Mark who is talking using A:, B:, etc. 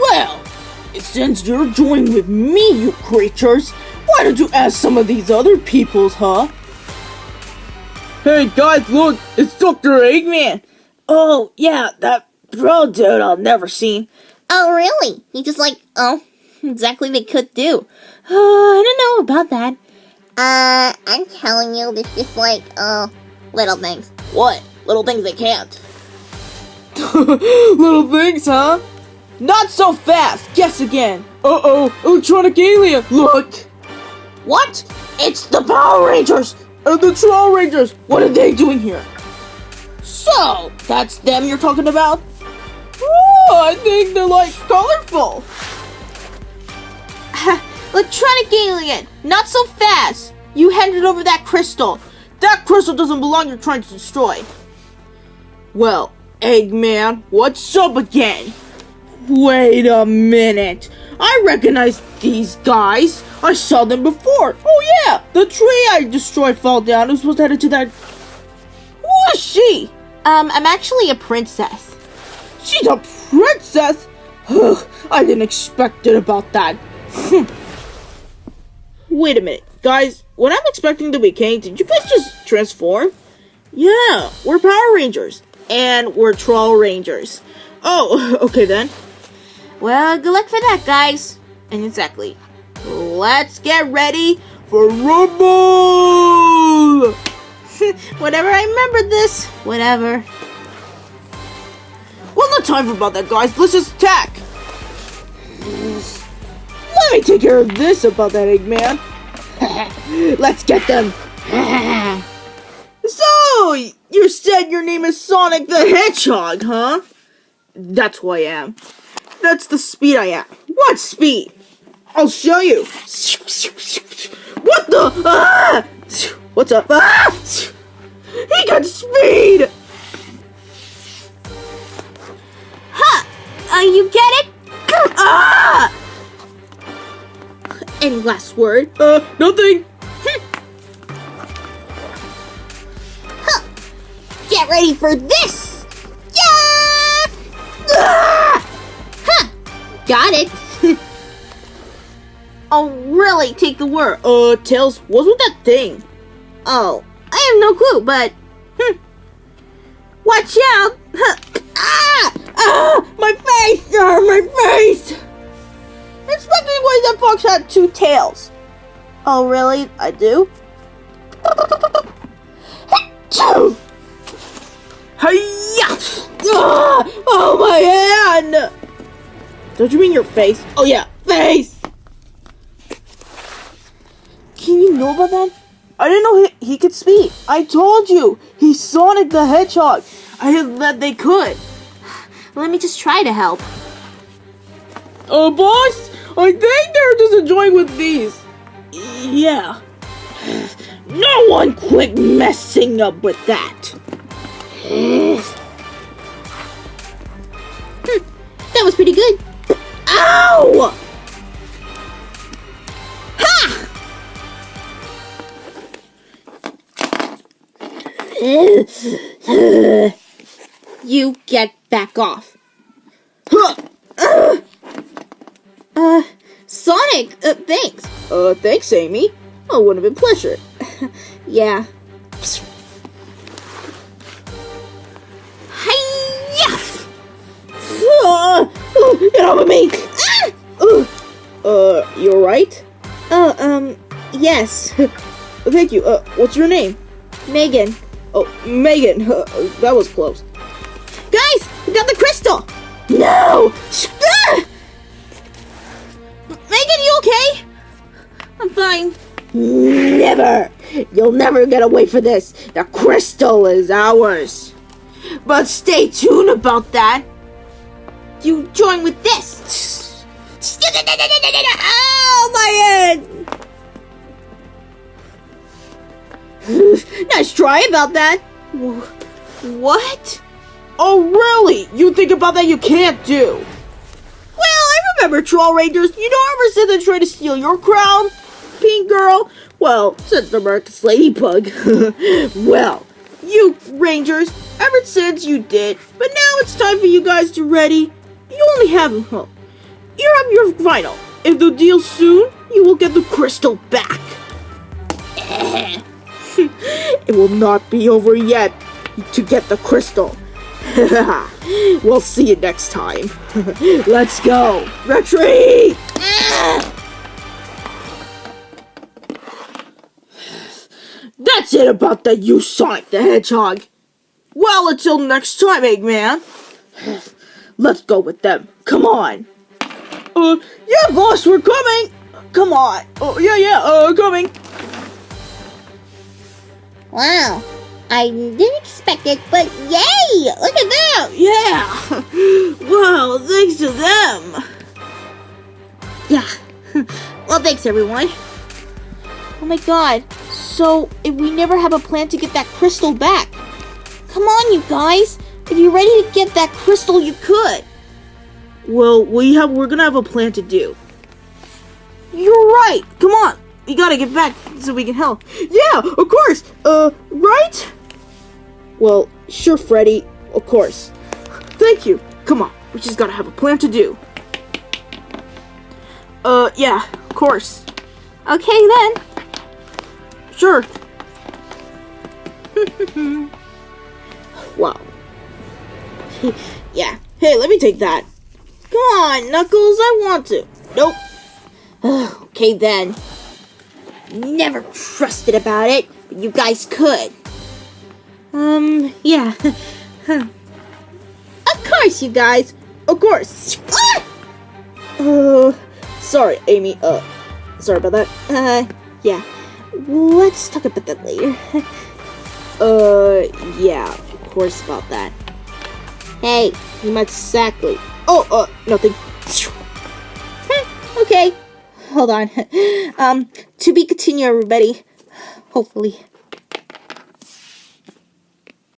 A: Well, since you're joining with me, you creatures, why don't you ask some of these other peoples, huh? Hey guys, look, it's Dr. Eggman. Oh, yeah, that bro dude I've never seen.
B: Oh, really? He just exactly they could do. I don't know about that. I'm telling you, this just little things.
A: What? Little things they can't. Little things, huh? Not so fast! Guess again! Uh-oh! Electronic alien! Look! What? It's the Power Rangers! And the Troll Rangers! What are they doing here? So, that's them you're talking about? Oh, I think they're colorful! Electronic alien! Not so fast! You handed over that crystal! That crystal doesn't belong, you're trying to destroy! Well, Eggman, what's up again? Wait a minute. I recognize these guys. I saw them before. Oh yeah, the tree I destroyed fell down. It was headed to that... Who is she?
B: I'm actually a princess.
A: She's a princess? Ugh, I didn't expect it about that. Wait a minute. Guys, when I'm expecting to be king, did you guys just transform? Yeah, we're Power Rangers. And we're Troll Rangers. Oh, okay then.
B: Well, good luck for that, guys.
A: And exactly. Let's get ready for Rumble!
B: Whatever, I remember this. Whatever.
A: Well, no time for about that, guys. Let's just attack. Let me take care of this about that, Eggman. Let's get them. So, you said your name is Sonic the Hedgehog, huh? That's who I am. That's the speed I am. What speed? I'll show you. What the? Ah! What's up? Ah! He got speed!
B: Ha! You get it?
A: Ah! Any last word? Nothing.
B: Get ready for this! Yeah!
A: Ah!
B: Got it.
A: Oh, really? Take the word. Tails, what's with that thing?
B: Oh, I have no clue, but...
A: Watch out! Ah! Ah! My face! My face! Expecting why that fox had two tails. Oh, really? I do? Hi-ya! Ah! Oh, my hand! Don't you mean your face? Oh, yeah, face! Can you know about that? I didn't know he could speak. I told you! He's Sonic the Hedgehog. I heard that they could.
B: Let me just try to help.
A: Boss? I think they're just enjoying with these. Yeah. No one quit messing up with that.
B: That was pretty good.
A: Ow!
B: Ha! You get back off. Sonic, thanks.
A: Thanks, Amy. Oh, would have been pleasure.
B: Yeah. Hi-ya!
A: Get off of me! You alright?
B: Yes.
A: Thank you. What's your name?
B: Megan.
A: Oh, Megan. That was close.
B: Guys, we got the crystal!
A: No!
B: Megan, you okay? I'm fine.
A: Never! You'll never get away from this. The crystal is ours. But stay tuned about that.
B: You join with this.
A: Oh, my head! Nice try about that.
B: What?
A: Oh, really? You think about that you can't do. Well, I remember Troll Rangers. You don't ever said they try to steal your crown, Pink Girl. Well, since the Marcus Ladybug. Well, you Rangers, ever since you did. But now it's time for you guys to ready. You only have you have your final. If the deal's soon, you will get the crystal back. It will not be over yet to get the crystal. We'll see you next time. Let's go. Retreat! That's it about that you Sonic the Hedgehog. Well, until next time, Eggman. Let's go with them. Come on. Yeah, boss, we're coming. Come on. Oh, yeah, coming.
B: Wow. I didn't expect it, but yay! Look at that!
A: Yeah. Wow, thanks to them.
B: Yeah. Well, thanks, everyone.
A: Oh my god. So, if we never have a plan to get that crystal back.
B: Come on, you guys. If you're ready to get that crystal, you could.
A: Well, we're gonna have a plan to do. You're right. Come on. We gotta get back so we can help. Yeah, of course. Right? Well, sure, Freddy. Of course. Thank you. Come on. We just gotta have a plan to do. Yeah, of course.
B: Okay, then.
A: Sure. Wow. Yeah. Hey, let me take that. Come on, Knuckles. I want to. Nope.
B: Okay, then. Never trusted about it, but you guys could.
A: Yeah.
B: Of course, you guys.
A: Of course. Sorry, Amy. Sorry about that.
B: Yeah. Let's talk about that later.
A: Yeah, of course about that.
B: Hey, you meant exactly.
A: Oh, nothing.
B: Okay. Hold on. To be continued, everybody. Hopefully.